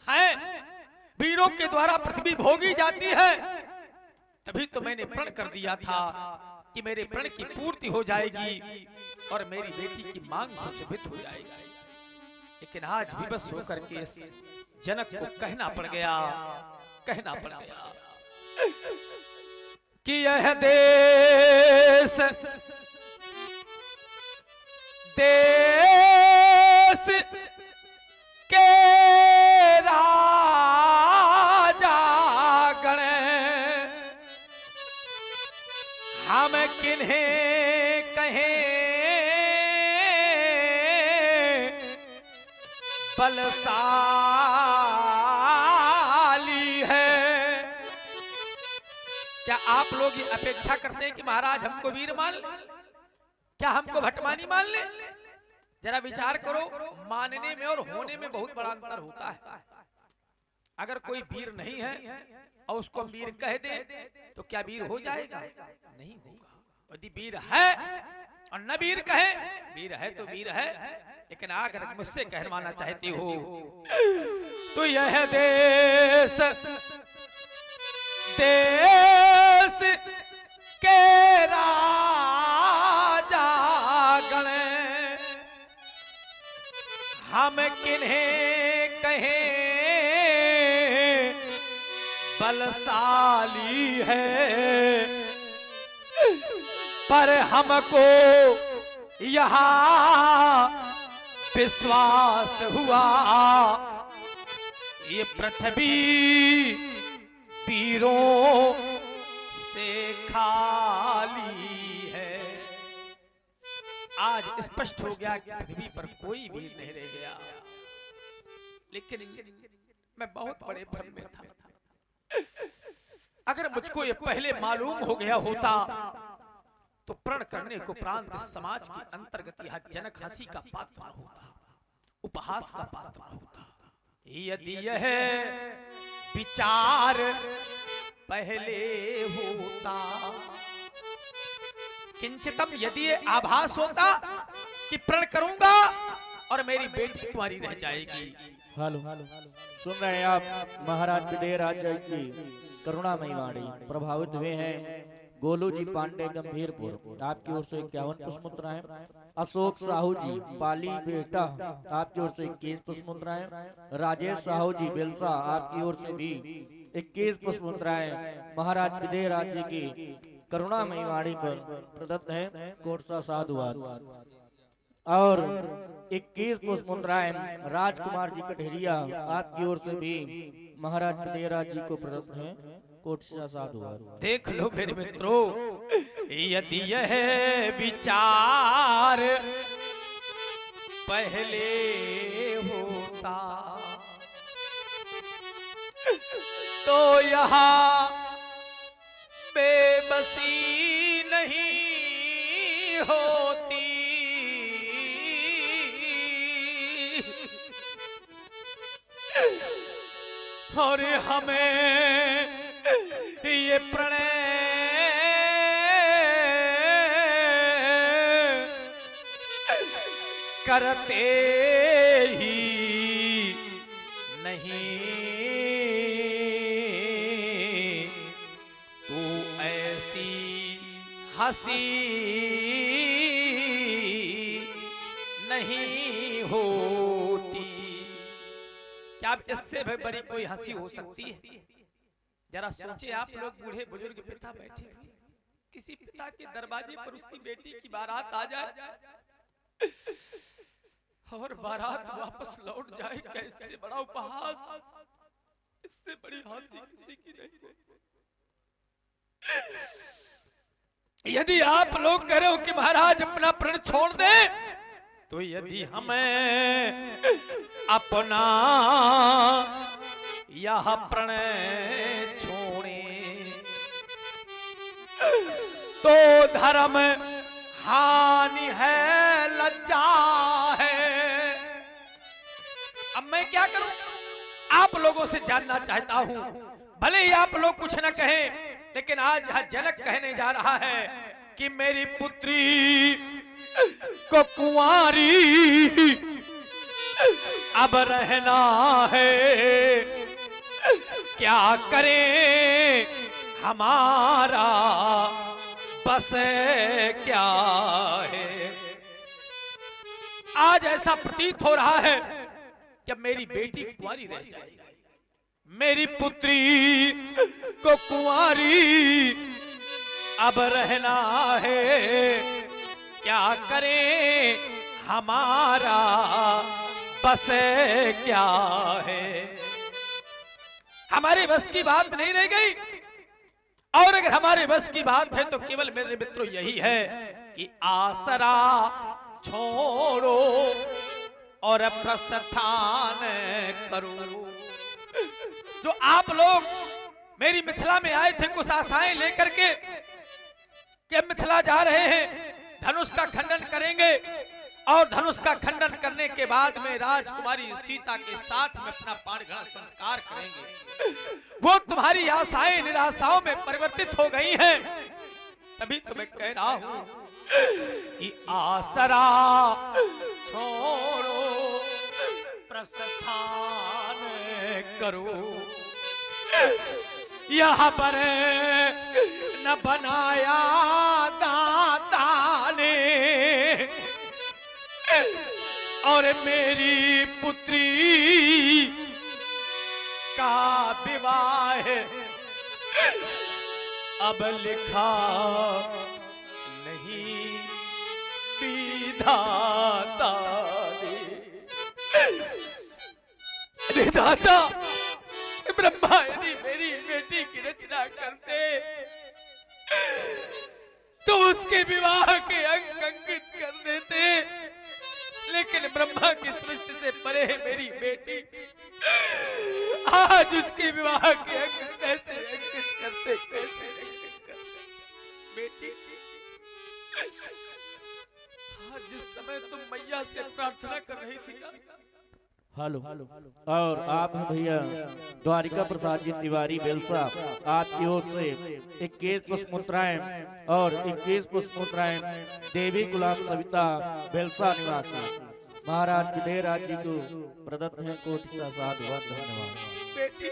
हैं, वीरों के द्वारा पृथ्वी भोगी जाती है। तभी तो मैंने प्रण कर दिया था कि मेरे प्रण की पूर्ति हो जाएगी और मेरी बेटी की मांग सुशोभित हो जाएगी। लेकिन आज विवश होकर के इस जनक को कहना पड़ गया कि यह देश के राजा गण हम किन्हें कहें बलशाली है। क्या आप लोग ये अपेक्षा करते हैं कि महाराज हमको वीर मान ले? क्या हमको भटमानी मान ले? जरा विचार करो, मानने में और होने में बहुत बड़ा अंतर होता है। अगर कोई वीर नहीं है और उसको वीर कह दे तो क्या वीर हो जाएगा? नहीं होगा। यदि वीर है और न वीर कहे, वीर है तो वीर है। लेकिन अगर मुझसे कहवाना चाहती हो तो यह देश के राजा गण हम किन्हें कहें बलशाली है, पर हमको यहाँ विश्वास हुआ ये पृथ्वी वीरों से खाली है। आज स्पष्ट हो गया कि पृथ्वी पर कोई वीर नहीं रह गया। लेकिन मैं बहुत बड़े भ्रम में था। अगर मुझको ये पहले मालूम हो गया होता तो प्रण करने को प्रांत समाज के अंतर्गत यह जनक हंसी का पात्र न होता, उपहास का पात्र न होता। यदि यह विचार पहले होता, किंचितम यदि ये आभास होता कि प्रण करूंगा और मेरी बेटी तुम्हारी रह जाएगी। हेलो, सुन रहे हैं आप महाराज विदेहराज की करुणामयी वाणी। प्रभावित हुए हैं गोलू जी पांडे गंभीरपुर, आपकी ओर से 51 पुष्पमुद्राएं। अशोक साहू जी पाली बेटा, आपकी ओर से 21 पुष्पमुद्राएं। राजेश साहू जी बिलसा, आपकी ओर से भी 21 पुष्पमुद्राएं महाराज विदेहराज जी की करुणामयी वाणी पर प्रदत्त है। कोटसा साधुवाद। और 21 पुष्पमुद्राएं राजकुमार जी कठेरिया, आपकी ओर से भी महाराज विदेहराज जी को प्रदत्त है। देख लो मेरे मित्रों, यदि यह विचार पहले होता तो यहाँ बेबसी नहीं होती। और हमें ये प्रणय करते ही नहीं, तू ऐसी हंसी नहीं होती। क्या अब इससे भी बड़ी कोई हंसी हो सकती है? जरा सोचे आप लोग, बूढ़े बुजुर्ग पिता बैठे हुए, किसी पिता के दरवाजे पर उसकी बेटी की बारात आ जाए और बारात वापस लौट जाए, कैसे बड़ा उपहास, इससे बड़ी हंसी किसी की नहीं हो। यदि आप लोग कह रहे हो कि महाराज अपना प्रण छोड़ दे, तो यदि हमें अपना यह प्रणय छोड़े तो धर्म हानि है, लज्जा है। अब मैं क्या करूं? आप लोगों से जानना चाहता हूं, भले ही आप लोग कुछ न कहें, लेकिन आज यह जनक कहने जा रहा है कि मेरी पुत्री को कुंवारी अब रहना है क्या करें हमारा बस क्या है। आज ऐसा प्रतीत हो रहा है कि मेरी बेटी कुंवारी रह जाएगी, मेरी पुत्री को कुंवारी अब रहना है क्या करें हमारा बस क्या है। हमारे बस की बात नहीं रह गई, और अगर हमारे बस की बात है तो केवल मेरे मित्रों यही है कि आसरा छोड़ो और प्रस्थान करो। जो आप लोग मेरी मिथिला में आए थे कुछ आशाएं लेकर के कि हम मिथिला जा रहे हैं, धनुष का खंडन करेंगे और धनुष का खंडन करने के बाद में राजकुमारी सीता के साथ में अपना पाणिग्रहण संस्कार करेंगे, वो तुम्हारी आशाएं निराशाओं में परिवर्तित हो गई हैं। तभी तो मैं कह रहा हूं कि आसरा छोड़ो प्रस्थान करो। यहाँ पर न बनाया दाता ने और मेरी पुत्री का विवाह अब लिखा नहीं विधाता ने। विधाता ब्रह्मा यदि मेरी बेटी की रचना करते तो उसके विवाह के अंक अंकित कर देते, लेकिन ब्रह्मा की सृष्टि से परे है मेरी बेटी। आज उसके विवाह के अंक कैसे अंकित करते, कैसे अंकित करते। बेटी आज जिस समय तुम मैया से प्रार्थना कर रही थी ना, हेलो, और आप हैं भैया द्वारिका प्रसाद जी तिवारी बेलसा, आपकी ओर से 21 पुष्पमुद्राएं और 21 पुष्पमुद्राएं देवी गुलाम सविता बेलसा निवासी महाराज विदेहराज जी को प्रदत्त है। कोटि सा साधुवाद, धन्यवाद। बेटी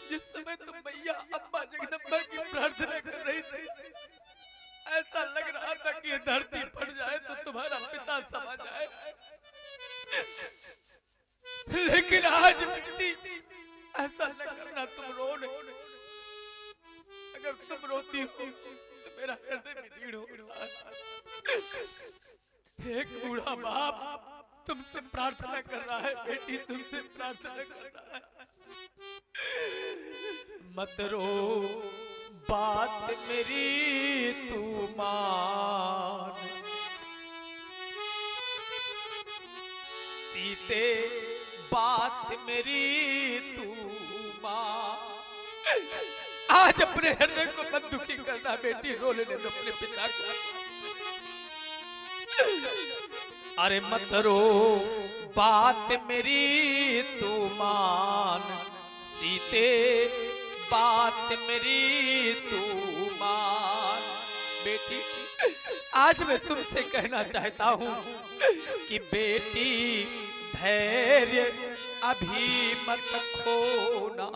जिस समय तुम मैया अम्मा जगदम्बा की प्रार्थना कर रही थी, ऐसा लग रहा था कि ये धरती फट जाए तो तुम्हारा पिता समा जाए, लेकिन आज बेटी ऐसा न करना, तुम रो नहीं। अगर तुम रोती हो तो मेरा हृदय विदीर्ण हो रहा है। एक बूढ़ा बाप तुमसे प्रार्थना कर रहा है, बेटी तुमसे प्रार्थना कर रहा है। मत रो बात मेरी तू मान, सीते बात मेरी तू मान। आज अपने हृदय को मत दुखी करना बेटी, रो लेने दो अपने पिता को। अरे मत रो बात मेरी तू मान, सीते बात मेरी तू मान। बेटी आज मैं तुमसे कहना चाहता हूँ कि बेटी धैर्य अभी मत खोना।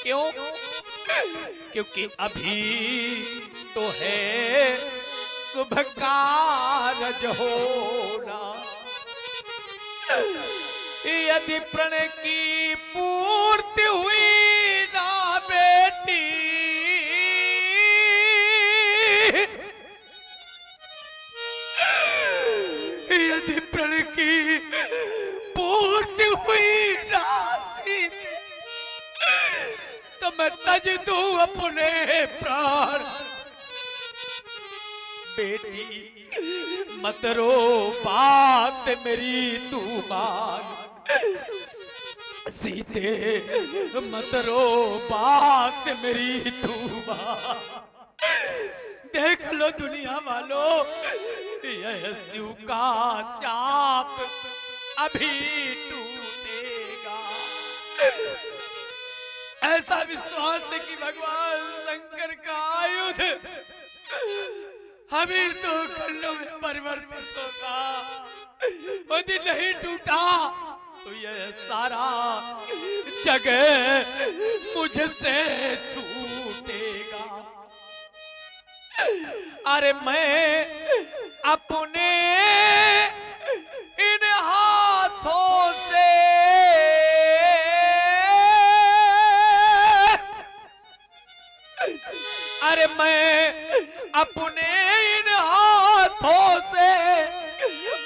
क्यों? क्योंकि अभी तो है शुभ कारज होना। यदि प्रण की पूर्ति हुई ना बेटी, यदि प्रण की पूर्ति हुई ना सीते, तो मैं तज दूं अपने प्राण। बेटी मत रो बात मेरी तू मान, सीते मत रो बात मेरी तू मान। देख लो दुनिया वालों, यह शिव का चाप अभी टूटेगा। ऐसा विश्वास है कि भगवान शंकर का आयुध अभी तो खंडों में परिवर्तित होगा, यदि नहीं टूटा तो यह सारा जगह मुझसे छूटेगा। अरे मैं अपने इन हाथों से अरे मैं अपने इन हाथों से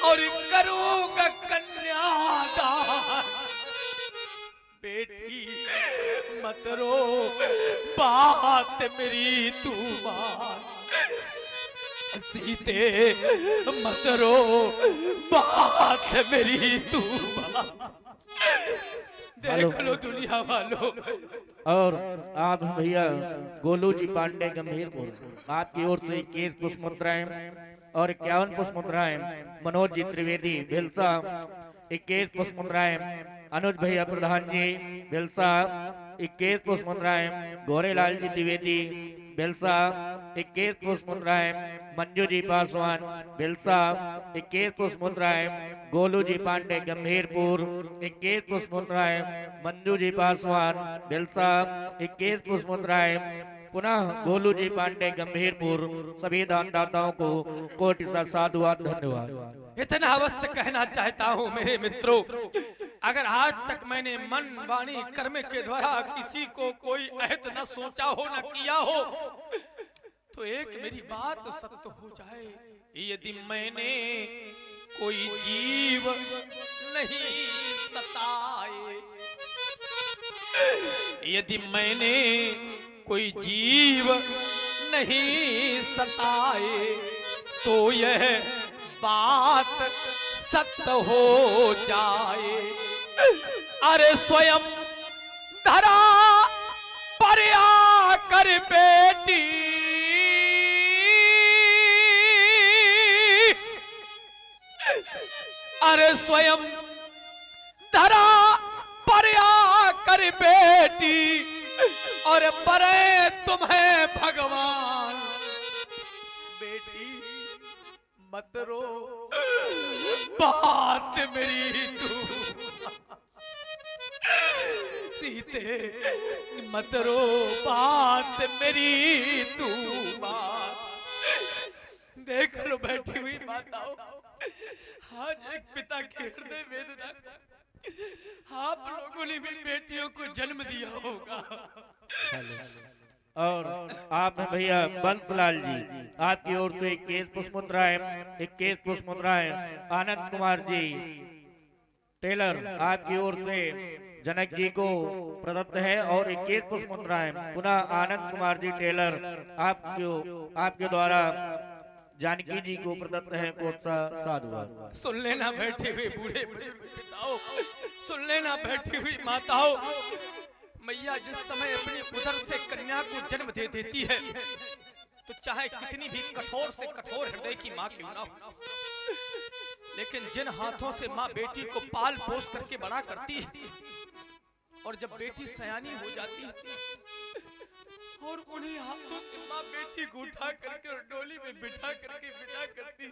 और करूंगा कन्यादान। बेटी मत रो, बात मेरी तू मान। सीते मत रो, बात मेरी तू मान। देख लो दुनिया वालों। और आप भैया गोलू जी पांडे गंभीरपुर, आपकी ओर से 21 पुष्प मुद्राएं और 51 पुष्प मुद्राएं। मनोज जी त्रिवेदी भिलसा 21 पुष्प मुद्राएं। अनुज भैया प्रधान जी भिलसा 21 पुष्प मुद्राएं। गोरेलाल जी द्विवेदी भिलसा 21 पुष्प मुद्राएं। मंजू जी पासवान भिलसा 21 पुष्प मुद्राएं। गोलू जी पांडे गंभीरपुर 21 पुष्प मुद्राएं। मंजू जी पासवान भिलसा 21 पुष्प मुद्राएं। पुनः गोलू जी पांडे गंभीरपुर। सभी दानदाताओं को कोटि सा साधुवाद, धन्यवाद। इतना अवश्य कहना चाहता हूँ मेरे मित्रों, अगर आज तक मैंने मन वाणी कर्म के द्वारा किसी को कोई अहित न सोचा हो न किया हो, तो एक मेरी बात सत्य हो जाए। यदि मैंने कोई जीव नहीं सताए, यदि मैंने कोई जीव नहीं सताए, तो यह बात सत्य हो जाए। अरे स्वयं धरा पर आकर बेटी, अरे स्वयं धरा पर आकर बेटी, और परे तुम्हें भगवान। बेटी मत रो, बात मेरी तू। सीते मत रो, बात मेरी तू बात। देख लो बैठी हुई माताओं, आज एक पिता के हृदय वेदना, आप लोगों ने भी बेटियों को जन्म दिया होगा। और आप भैया बंसलाल जी, आपकी ओर से 21 पुष्प मुद्राएं, 21 पुष्प मुद्राएं। आनंद कुमार जी टेलर, आपकी ओर से जनक जी को प्रदत्त है और 21 पुष्प मुद्राएं। पुनः आनंद कुमार जी टेलर, आपके द्वारा जानकी जी को प्रदत्त है। कोटसा साधुवाद। सुन लेना बैठे हुए बूढ़े बुजुर्ग पिताओं, सुन लेना बैठी हुई माताओं, मैया जिस समय अपनी उदर से कन्या को जन्म दे देती है, तो चाहे कितनी भी कठोर से कठोर हृदय की माँ क्यों ना हो, लेकिन जिन हाथों से माँ बेटी को पाल पोस करके बड़ा करती है, और जब बेटी सयानी हो जाती है, और उन्हीं हाथों से माँ बेटी को उठा करके और डोली में बिठा करके विदा करती है,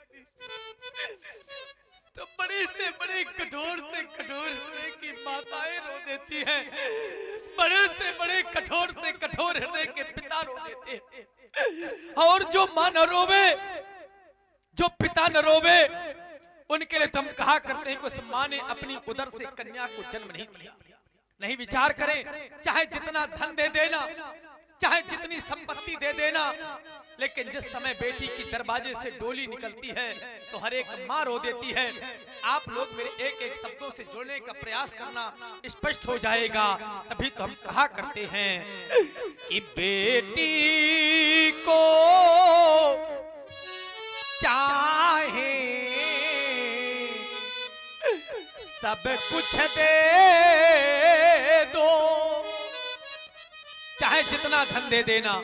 तो बड़े से बड़े कठोर से कठोर हृदय की माताएं रो देती हैं, बड़े से बड़े कठोर से कठोर हृदय के पिता रो देते हैं। और जो माँ न रोवे, जो पिता न रोवे, उनके लिए हम कहा करते हैं कि उस माँ ने अपनी उदर से कन्या को जन्म नहीं दिया। नहीं विचार करें, चाहे जितना धन दे देना, चाहे जितनी संपत्ति दे देना, लेकिन जिस समय बेटी की दरवाजे से डोली निकलती है तो हर एक माँ रो देती है। आप लोग मेरे एक एक शब्दों से जोड़ने का प्रयास करना, स्पष्ट हो जाएगा। तभी तो हम कहा करते हैं कि बेटी को चाहे सब कुछ दे दो, चाहे जितना धन दे देना,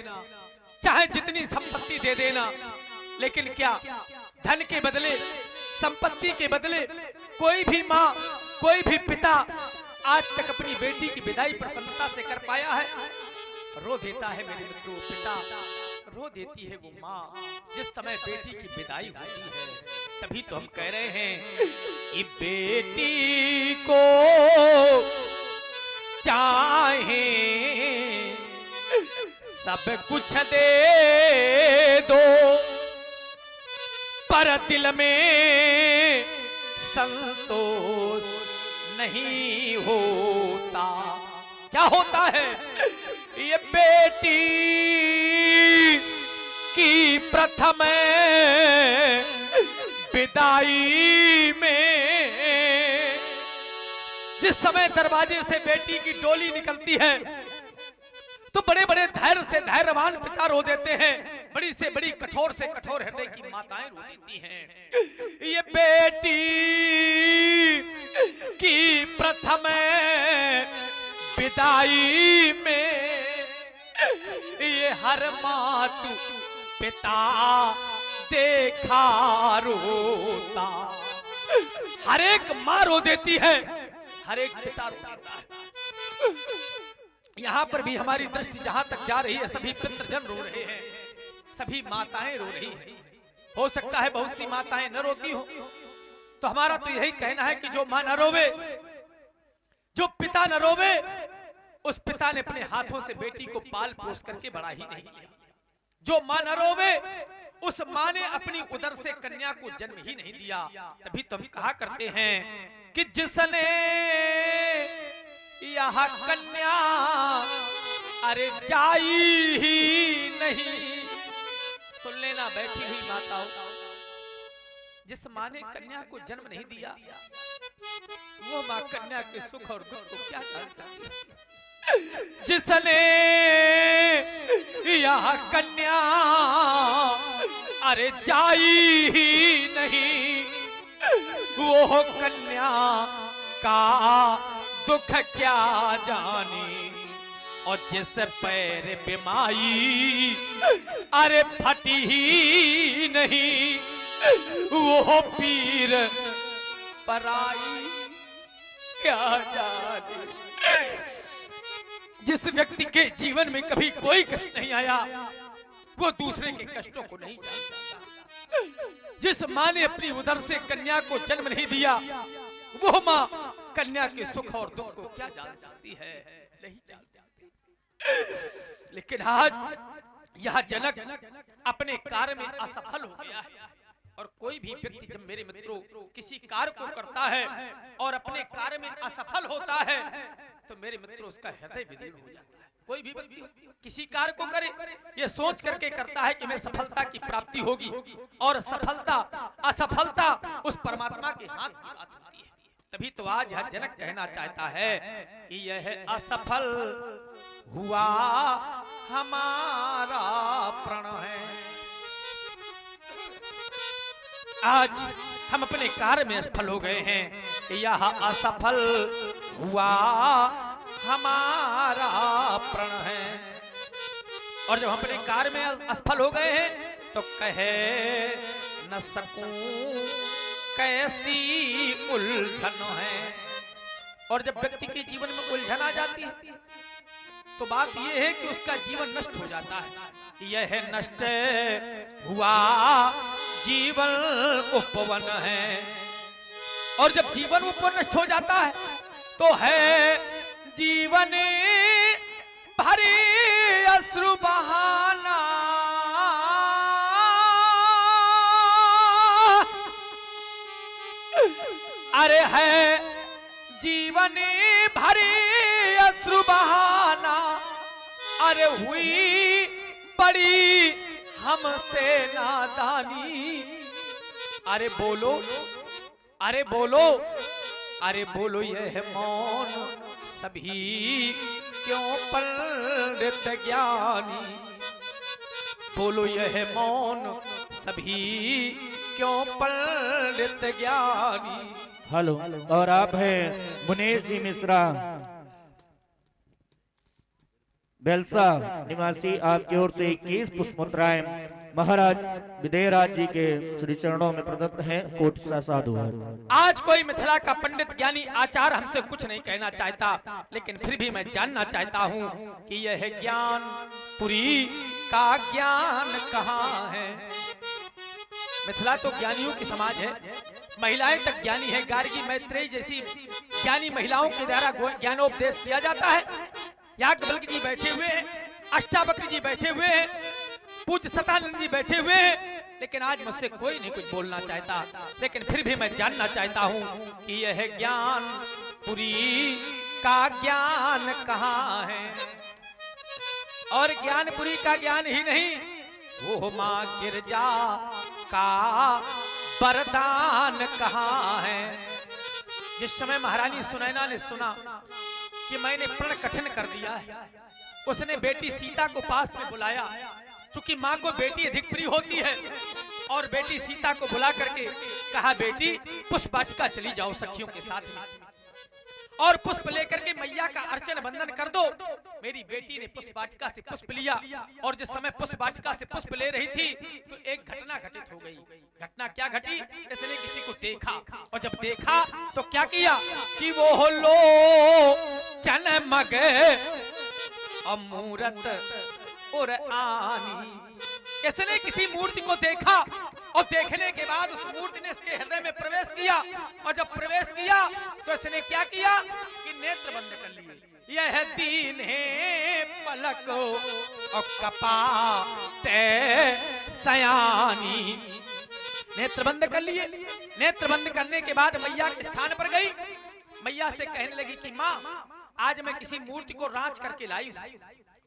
चाहे जितनी संपत्ति दे देना, लेकिन क्या धन के बदले, संपत्ति के बदले कोई भी माँ, कोई भी पिता आज तक अपनी बेटी की विदाई प्रसन्नता से कर पाया है? रो देता है मेरे मित्रों पिता, रो देती है वो माँ जिस समय बेटी की विदाई होती है। तभी तो हम कह रहे हैं कि बेटी को चाहे सब कुछ दे दो, पर दिल में संतोष नहीं होता। क्या होता है? ये बेटी की प्रथम विदाई में जिस समय दरवाजे से बेटी की डोली निकलती है तो बड़े बड़े धैर्य से धैर्यवान पिता रो देते हैं, बड़ी से बड़ी कठोर से कठोर हृदय की माताएं रो देती हैं। ये बेटी की प्रथम विदाई में ये हर मातु पिता देखा रोता। हर एक माँ रो देती है, हर एक पिता रो देता है। यहाँ पर भी हमारी दृष्टि जहां तक जा रही है, सभी पितृजन रो रहे हैं, सभी माताएं रो रही हैं। हो सकता है बहुत सी माताएं न रोती हो, तो हमारा तो यही कहना है कि जो माँ न रोवे, जो पिता न रोवे, उस पिता ने अपने हाथों से बेटी को पाल पोस करके बड़ा ही नहीं किया। जो माँ न रोवे, उस माँ ने अपनी उदर से कन्या को जन्म ही नहीं दिया। तभी तो हम कहा करते हैं कि जिसने यह कन्या अरे जाई ही नहीं। सुन लेना बैठी हुई माताओं, जिस माँ ने कन्या को जन्म नहीं दिया, वो माँ कन्या के सुख और दुख को क्या जान सकती है? जिसने यह कन्या अरे जाई ही नहीं, वो कन्या का दुख क्या जाने। और जिस पैर बिमाई अरे फटी ही नहीं, वो पीर पराई क्या जाने। जिस व्यक्ति के जीवन में कभी कोई कष्ट नहीं आया, वो दूसरे के कष्टों को नहीं जान सकता। जिस माँ ने अपनी उदर से कन्या को जन्म नहीं दिया, वो माँ कन्या के सुख और दुख को क्या जान सकती है? नहीं जान सकती। लेकिन आज यह जनक अपने कार्य में असफल हो गया है। और कोई भी व्यक्ति जब मेरे मित्रों किसी कार्य को करता है और अपने कार्य में असफल होता है, तो मेरे मित्रों उसका हृदय विदीर्ण हो जाता है। कोई भी व्यक्ति किसी कार्य को करे, ये सोच करके करता है कि मैं सफलता की प्राप्ति होगी, और सफलता असफलता उस परमात्मा के हाथ की बात होती है। तभी तो आज यह जनक कहना चाहता है कि यह असफल हुआ हमारा प्रण है। आज हम अपने कार्य में असफल हो गए हैं, यह असफल हुआ हमारा प्रण है। और जब हम अपने कार्य में असफल हो गए हैं तो कहे न सकूं कैसी उलझन है। और जब व्यक्ति के जीवन में उलझन आ जाती है तो बात यह है कि उसका जीवन नष्ट हो जाता है। यह नष्ट हुआ जीवन उपवन है। और जब जीवन उपवन नष्ट हो जाता है तो है जीवन भरे अश्रु बहाना। अरे है जीवन भरे अश्रु बहाना। अरे हुई बड़ी हमसे नादानी। अरे बोलो, अरे बोलो, अरे बोलो यह मौन सभी क्यों पंडित ज्ञानी। बोलो यह मौन सभी क्यों पंडित ज्ञानी। हेलो, और आप हैं मुनेश जी मिश्रा, बेलसा निवासी। आपकी ओर से 21 पुष्प मुद्राएं महाराज विदेहराज जी के श्री चरणों में प्रदत्त हैं। कोटि सा साधु है। आज कोई मिथिला का पंडित ज्ञानी आचार्य हमसे कुछ नहीं कहना चाहता, लेकिन फिर भी मैं जानना चाहता हूँ कि यह ज्ञान पुरी का ज्ञान कहाँ है। मिथिला तो ज्ञानियों की समाज है, महिलाएं तक ज्ञानी है। गार्गी मैत्रेयी जैसी ज्ञानी महिलाओं के द्वारा ज्ञानोपदेश किया जाता है। याज्ञवल्क्य जी बैठे हुए हैं, अष्टावक्र जी बैठे हुए हैं, पूज्य सतानंद जी बैठे हुए हैं, लेकिन आज मुझसे कोई नहीं कुछ बोलना चाहता। लेकिन फिर भी मैं जानना चाहता हूँ कि यह ज्ञानपुरी का ज्ञान कहाँ है। और ज्ञानपुरी का ज्ञान ही नहीं, वो माँ गिरजा का वरदान कहाँ है। जिस समय महारानी सुनैना ने सुना कि मैंने प्रण कठिन कर दिया है, उसने बेटी सीता को पास में बुलाया। चूंकि माँ को बेटी अधिक प्रिय होती है, और बेटी सीता को बुला करके कहा, बेटी पुष्प वाटिका चली जाओ सखियों के साथ में, और पुष्प लेकर के मैया का अर्चन बंदन कर दो। मेरी बेटी ने पुष्प वाटिका से पुष्प लिया, और जिस समय पुष्प वाटिका से पुष्प ले रही थी तो एक घटना घटित हो गई। घटना क्या घटी? इसने किसी को देखा, और जब देखा तो क्या किया कि वो लो चन मग अमूरत और आनी। इसने किसी मूर्ति को देखा, और देखने के बाद उस मूर्ति ने इसके हृदय में प्रवेश किया, और जब प्रवेश किया तो इसने क्या किया कि नेत्र बंद कर लिए। यह दीन है पलक और कपाते सयानी। नेत्र बंद कर लिए। नेत्र बंद करने के बाद मैया के स्थान पर गई। मैया से कहने लगी कि माँ, आज मैं किसी मूर्ति को रांच करके लाई हूं,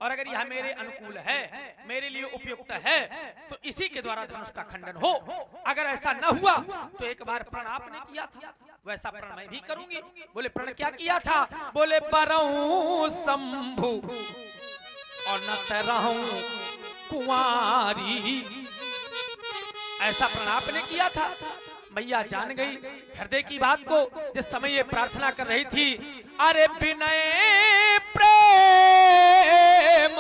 और अगर यह मेरे अनुकूल है, मेरे लिए उपयुक्त है, तो इसी के द्वारा धनुष का खंडन हो। अगर ऐसा न हुआ तो एक बार प्रण आपने किया था, वैसा प्रण मैं भी करूंगी। बोले प्रण क्या किया था? बोले बरऊं शंभु और न तरहूं कुंवारी। ऐसा प्रण आपने किया था। मैया जान गई हृदय की बात को। जिस समय ये प्रार्थना कर रही थी, अरे विनय प्रेम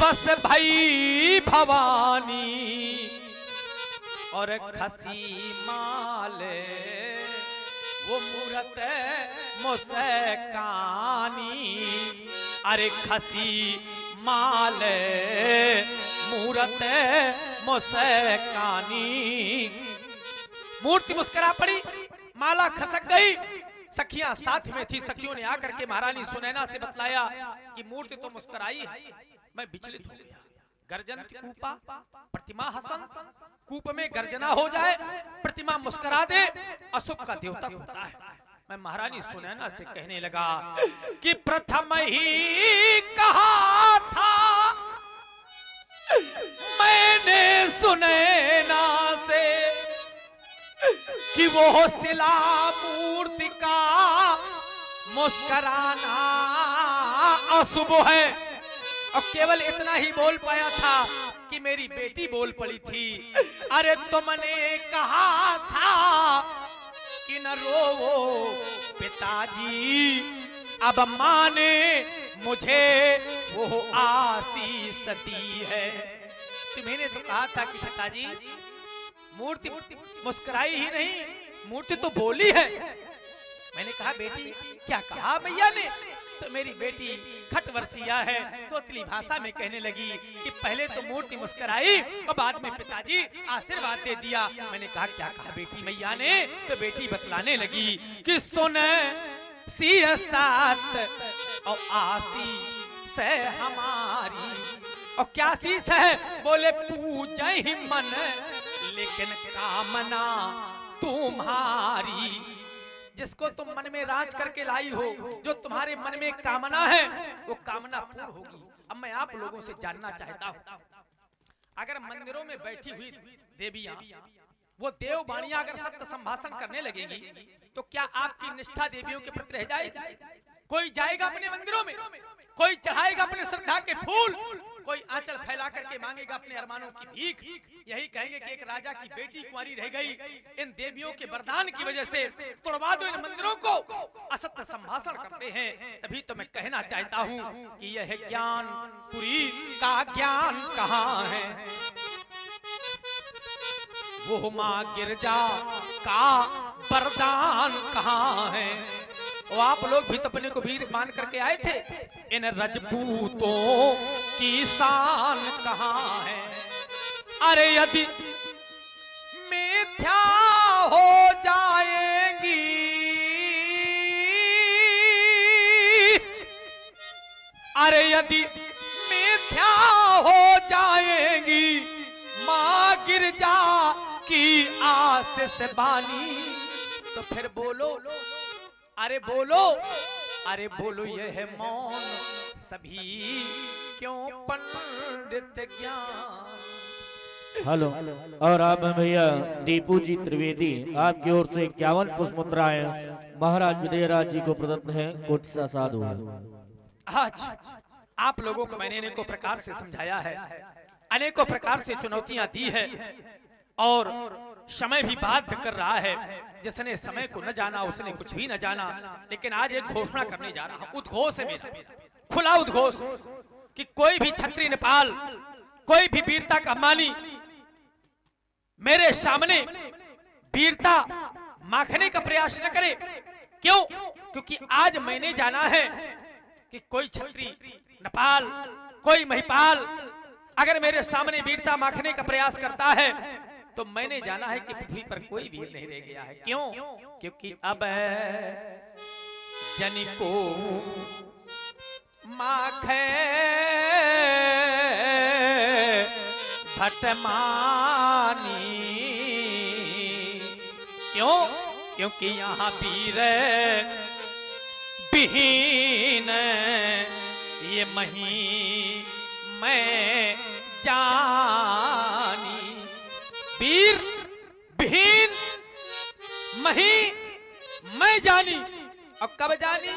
बस भई भवानी, और खसी माल वो मूरत मुस्कानी। अरे खसी माल मूरत मुस्कानी। मूर्ति मुस्कुरा पड़ी, माला खसक गई। सखियां साथ में थी। सखियों ने आकर के महारानी सुनैना से बतलाया कि मूर्ति तो मुस्कुराई है, मैं विचलित हो गया। गर्जन कूपा प्रतिमा हसन। कूप में गर्जना हो जाए, प्रतिमा मुस्कुरा दे, अशुभ का द्योतक होता है। मैं महारानी सुनैना से कहने लगा कि प्रथम ही कहा था मैंने सुनैना से कि वो शिला मूर्ति का मुस्कुराना अशुभ है। और केवल इतना ही बोल पाया था कि मेरी बेटी बोल पड़ी थी, अरे तुमने कहा था कि न रोवो पिताजी, अब माँ ने मुझे वो आशीष दी है। तुम्हें तो कहा था कि पिताजी मूर्ति मुस्कुराई ही नहीं, मूर्ति तो बोली है। मैंने कहा बेटी क्या कहा मैया ने? तो मेरी बेटी खटवर्षिया है, तोतली भाषा में कहने लगी कि पहले तो मूर्ति मुस्कुराई और बाद में पिताजी आशीर्वाद दे दिया। मैंने कहा क्या कहा बेटी मैया ने? तो बेटी बतलाने लगी कि सुन सिय सात और आशीष हमारी। और क्या शीश है? बोले पूजा ही मन लेकिन कामना तुम्हारी। जिसको तुम मन में राज करके लाई हो, जो तुम्हारे मन में कामना है, वो कामना पूर्ण होगी। अब मैं आप लोगों से जानना चाहता हूँ, अगर मंदिरों में बैठी हुई देवियां, वो देववाणियां अगर सत्य संभाषण करने लगेंगी, तो क्या आपकी निष्ठा देवियों के प्रति रह जाएगी? कोई जाएगा अपने मंदिरों में, कोई चढ़ाएगा अपने श्रद्धा के फूल, कोई आंचल फैला करके मांगेगा अपने अरमानों की भीख। यही कहेंगे कि एक राजा की बेटी कुंवारी रह गई, इन देवियों के वरदान की वजह से तोड़वा दो इन मंदिरों को। असत्य संभाषण करते हैं। तभी तो मैं कहना चाहता हूँ कि यह ज्ञानपुरी का ज्ञान कहाँ है? वो माँ गिरजा का वरदान कहाँ है? और आप लोग भी तो अपने को वीर मान करके आए थे। इन रजपूतों की शान कहाँ है। अरे यदि मिथ्या हो जाएंगी, अरे यदि मिथ्या हो जाएंगी माँ गिरजा की आशीष बानी, तो फिर बोलो, अरे बोलो, अरे बोलो यह मौन सभी क्यों पंडित ज्ञान। हेलो। और आप हैं भैया दीपू जी त्रिवेदी, आपकी ओर से 51 पुष्प मुद्राएं महाराज विजयराज जी को प्रदत्त है। कोटि सा साधु। आज आप लोगों को मैंने अनेकों प्रकार से समझाया है, अनेकों प्रकार से चुनौतियां दी है, और समय भी बाध्य कर रहा है। जिसने समय को न जाना उसने कुछ भी न जाना। लेकिन आज एक घोषणा करने जा रहा हूं, उद्घोष है मेरा, खुला उद्घोष, कि कोई भी छत्री नेपाल, कोई भी वीरता का मानी मेरे सामने वीरता माखने का प्रयास न करे। क्यों? क्योंकि आज मैंने जाना है कि कोई छत्री नेपाल, कोई महिपाल अगर मेरे सामने वीरता माखने का प्रयास करता है तो मैंने जाना है कि पृथ्वी पर कोई वीर नहीं रह गया है। क्यों? क्योंकि अब जन को माखे भटमानी। क्यों? क्योंकि यहाँ वीर विहीन ये मही मैं जानी। वीर विहीन मही मैं जानी। और कब जानी?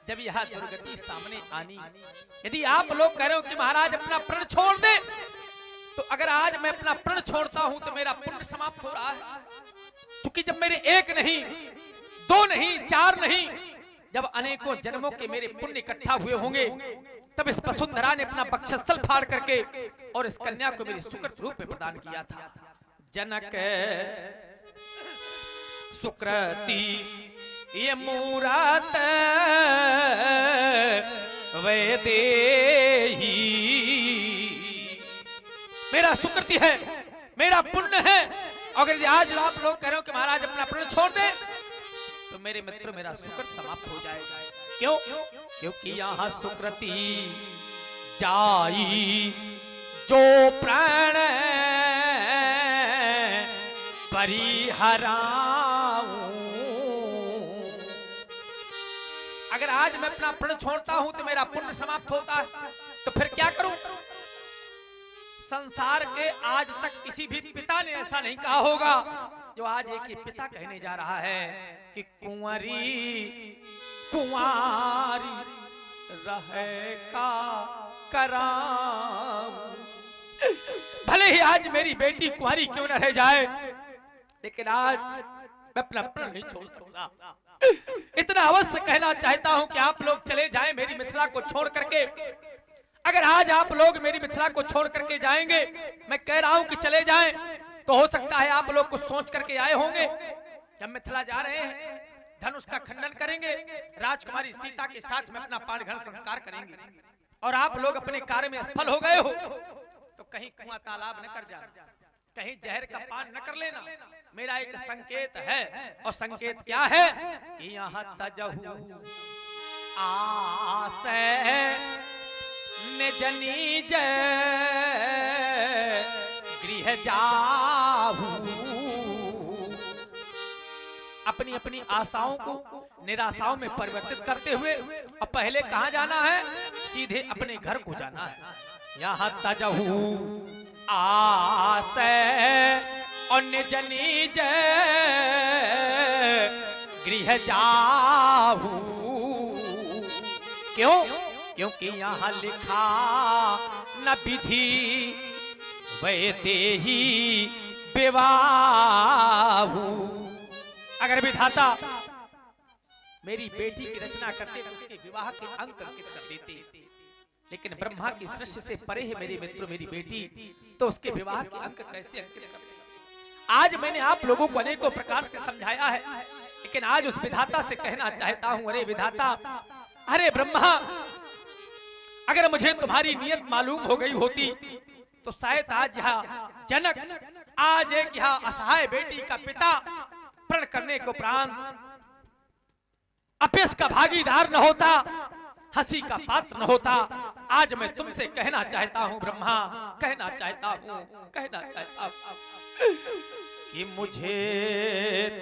जब यह दुर्गति सामने आनी। यदि आप लोग कह रहे हो कि महाराज अपना प्रण छोड़ दे, तो अगर आज मैं अपना प्रण छोड़ता हूं तो मेरा पुण्य समाप्त हो रहा है। क्योंकि जब मेरे एक नहीं, दो नहीं, चार नहीं, जब अनेकों जन्मों के मेरे पुण्य इकट्ठा हुए होंगे, तब इस वसुंधरा ने अपना वक्षस्थल फाड़ करके और इस कन्या को मेरे सुकृत रूप में प्रदान किया था। जनक सुकृति ये मूरत वे देही। मेरा सुकृति है, मेरा पुण्य है। अगर आज आप लोग कह रहे हो कि महाराज अपना प्रण छोड़ दे, तो मेरे मित्र मेरा सुकृत समाप्त हो जाएगा। क्यों? क्योंकि यहाँ सुकृति जाई जो प्राण परिहराऊं। अगर आज मैं अपना प्रण छोड़ता हूं तो मेरा पुण्य समाप्त होता है, तो फिर क्या करूं? संसार के आज तक किसी भी पिता ने ऐसा नहीं कहा होगा जो आज एक ही पिता कहने जा रहा है कि कुंवारी कुंवारी रहे का कराम। भले ही आज मेरी बेटी कुंवारी क्यों न रह जाए, लेकिन आज मैं अपना प्रण नहीं छोड़ सकता। इतना अवश्य कहना चाहता हूं कि आप लोग चले जाएं मेरी मिथिला को छोड़ करके। अगर आज आप लोग मेरी मिथिला को छोड़ करके जाएंगे, मैं कह रहा हूं कि चले जाएं, तो हो सकता है आप लोग कुछ सोच करके आए होंगे। जब मिथिला जा रहे हैं, धनुष का खंडन करेंगे, राजकुमारी सीता के साथ में अपना पाणिग्रहण संस्कार करेंगे, और आप लोग अपने कार्य में असफल हो गए हो तो कहीं कुआं तालाब न कर जाना, कहीं जहर का पान न कर लेना। मेरा एक संकेत है, और संकेत क्या है कि यहाँ तजहू आसे निज निज गृह जाहू। अपनी अपनी आशाओं को निराशाओं में परिवर्तित करते हुए अब पहले कहां जाना है? सीधे अपने घर को जाना है। यहाँ तजहू आसे और निज निज गृह जाहू। क्यों? क्योंकि यहाँ लिखा न विधि वे देही विवाहू। अगर विधाता मेरी बेटी की रचना करते तो उसके विवाह के अंक अंकित कर देते, लेकिन ब्रह्मा की सृष्टि से परे है मेरे मित्रों मेरी बेटी, तो उसके विवाह के अंक कैसे अंकित करते? आज मैंने आप लोगों को अनेकों प्रकार से समझाया है, लेकिन आज उस विधाता से कहना चाहता हूं, अरे विधाता, अरे ब्रह्मा, अगर मुझे तुम्हारी नियत मालूम हो गई होती तो शायद आज यहाँ जनक, आज एक यहाँ असहाय बेटी का पिता प्रण करने को उपरांत अपयश का भागीदार न होता, हंसी का पात्र न होता। आज मैं तुमसे कहना चाहता हूँ ब्रह्मा, कहना चाहता हूँ कि मुझे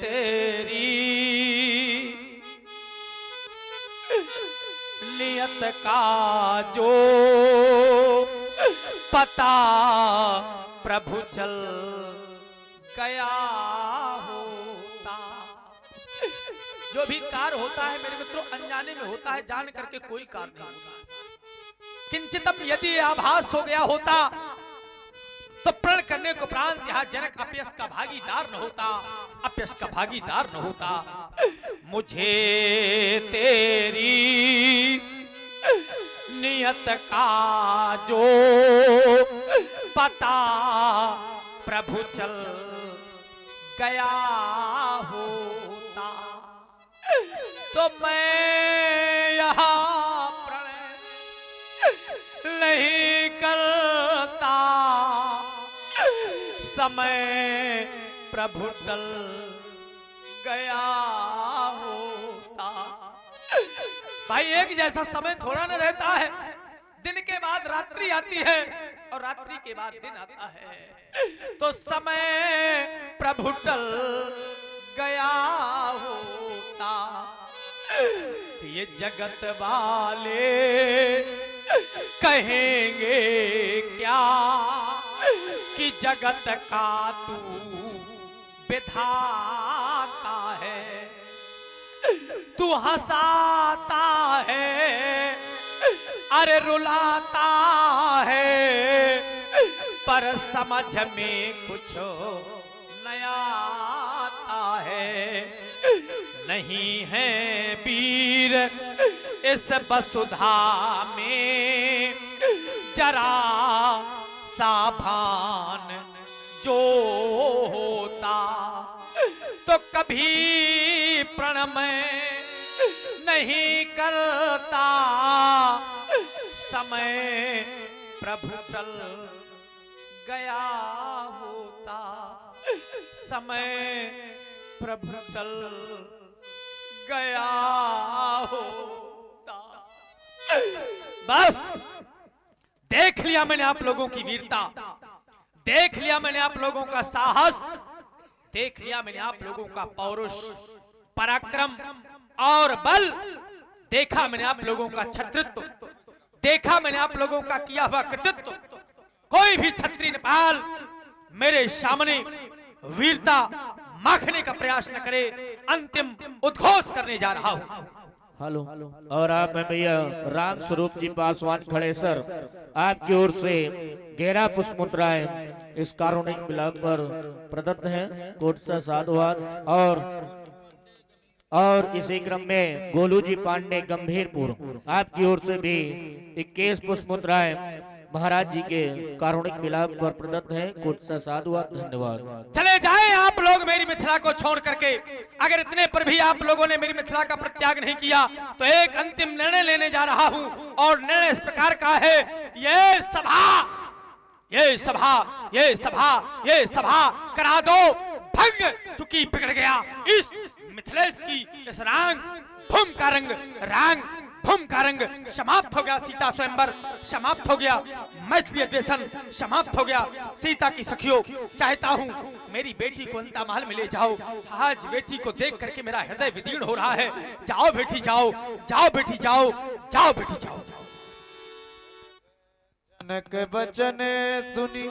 तेरी नियत का जो पता प्रभु चल गया होता। जो भी कार्य होता है मेरे मित्रों अनजाने में होता है, जान करके कोई कार्य नहीं होता। किंचितम यदि आभास हो गया होता तो प्रण करने को उपरांत यहाँ जनक अपयश का भागीदार न होता, अपयश का भागीदार न होता। मुझे तेरी नियत का जो पता प्रभु चल गया होता तो मैं यहाँ प्रणय नहीं करता, समय प्रभु टल गया होता। भाई एक जैसा समय थोड़ा न रहता है, दिन के बाद रात्रि आती है और रात्रि के बाद दिन आता है, तो समय प्रभु टल गया होता। ये जगत वाले कहेंगे क्या कि जगत का तू विधाता है, तू हंसाता है अरे रुलाता है, पर समझ में कुछ नया आता है। नहीं है वीर इस वसुधा में जरा साभान जो होता, तो कभी प्रणमय नहीं करता, समय प्रभु टल गया होता, समय प्रभु टल गया होता। बस देख लिया मैंने आप लोगों की वीरता, देख लिया मैंने आप लोगों का साहस, देख लिया मैंने आप लोगों का पौरुष, पराक्रम और बल, देखा मैंने आप लोगों का छत्रित्व, देखा मैंने आप लोगों का किया हुआ कृतित्व। कोई भी क्षत्रिय नेपाल मेरे सामने वीरता माखने का प्रयास न करे, अंतिम उद्घोष करने जा रहा हूं। हेलो, और आप में भैया राम स्वरूप जी पासवान खड़े सर, आपकी ओर से गहरा पुष्प मुद्राएं इस कारुणिक मिलाप पर प्रदत्त हैं, कोट सा साधुवाद। और इसी क्रम में गोलू जी पांडे गंभीरपुर, आपकी ओर से भी 21 पुष्प मुद्राएं महाराज जी के कारुणिक मिलाप पर प्रदत्त हैं, कोट सा साधुवाद। धन्यवाद। चले जाएं आप लोग मेरी मिथिला को छोड़ करके, अगर इतने पर भी आप लोगों ने मेरी मिथिला का परित्याग नहीं किया तो एक अंतिम निर्णय लेने जा रहा हूं, और निर्णय इस प्रकार का है, ये सभा करा दो भंग, चूंकि बिगड़ गया इस मिथिलेश की इस रांग भूम का रंग, रांग भूम का रंग समाप्त हो गया, सीता स्वयंवर समाप्त हो गया, मैथिली अधिवेशन समाप्त हो गया। सीता की सखियों, चाहता हूं मेरी बेटी को अंता महल में ले जाओ। आज बेटी को देख करके मेरा हृदय विदीर्ण हो रहा है। जाओ बेटी जाओ, जाओ बेटी जाओ, जाओ बेटी जाओ। जनक बचन सुनी